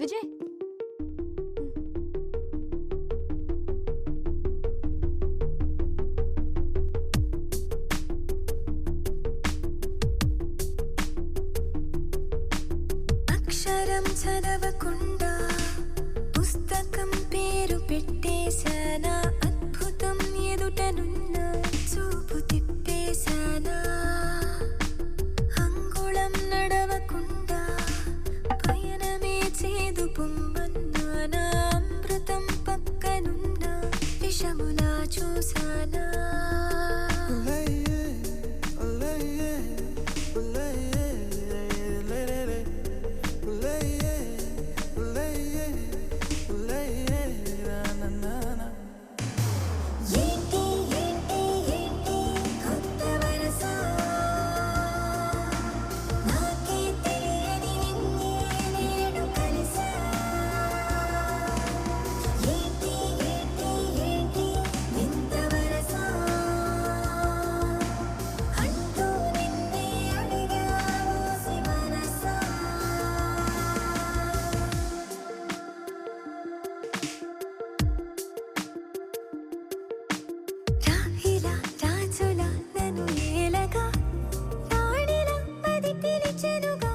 విజయ్ అక్షరం చదవకుండా పుస్తకం పేరు పెట్టేశానా అద్భుతం ఎదుటనున్న చూపు తిప్పేశానా అంగుళం నడవకుండా పయనమే చేదు పొమ్మన్నానా అమృతం పక్కనున్న విషములా చూసానా రాజులా నన్ను ఏలగా రాణిలా అది పిలిచెనుగా